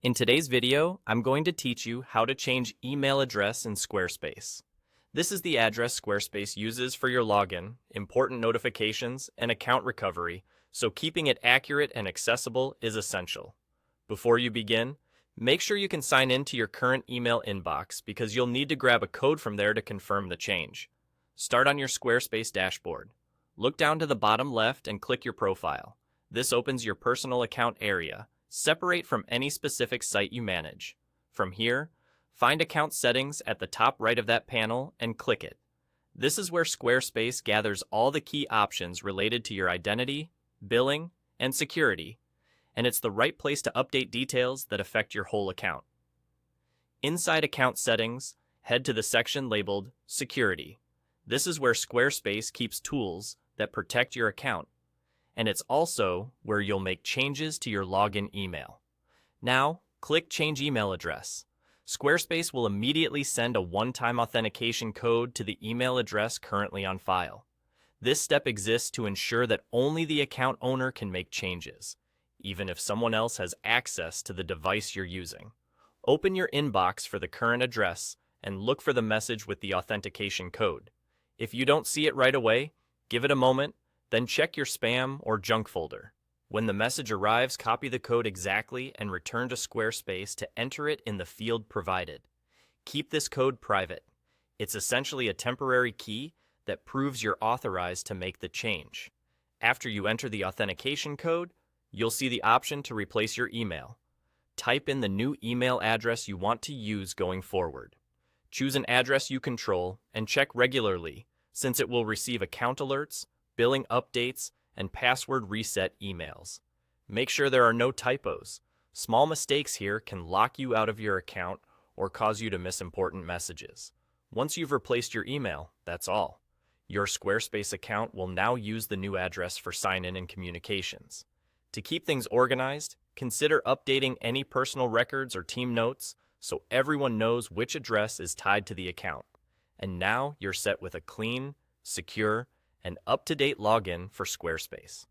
In today's video, I'm going to teach you how to change email address in Squarespace. This is the address Squarespace uses for your login, important notifications, and account recovery, so keeping it accurate and accessible is essential. Before you begin, make sure you can sign in to your current email inbox because you'll need to grab a code from there to confirm the change. Start on your Squarespace dashboard. Look down to the bottom left and click your profile. This opens your personal account area. Separate from any specific site you manage. From here, find Account Settings at the top right of that panel and click it. This is where Squarespace gathers all the key options related to your identity, billing, and security, and it's the right place to update details that affect your whole account. Inside Account Settings, head to the section labeled Security. This is where Squarespace keeps tools that protect your account, and it's also where you'll make changes to your login email. Now, click Change Email Address. Squarespace will immediately send a one-time authentication code to the email address currently on file. This step exists to ensure that only the account owner can make changes, even if someone else has access to the device you're using. Open your inbox for the current address and look for the message with the authentication code. If you don't see it right away, give it a moment. Then check your spam or junk folder. When the message arrives, copy the code exactly and return to Squarespace to enter it in the field provided. Keep this code private. It's essentially a temporary key that proves you're authorized to make the change. After you enter the authentication code, you'll see the option to replace your email. Type in the new email address you want to use going forward. Choose an address you control and check regularly, since it will receive account alerts, billing updates, and password reset emails. Make sure there are no typos. Small mistakes here can lock you out of your account or cause you to miss important messages. Once you've replaced your email, that's all. Your Squarespace account will now use the new address for sign-in and communications. To keep things organized, consider updating any personal records or team notes so everyone knows which address is tied to the account. And now you're set with a clean, secure, and up-to-date login for Squarespace.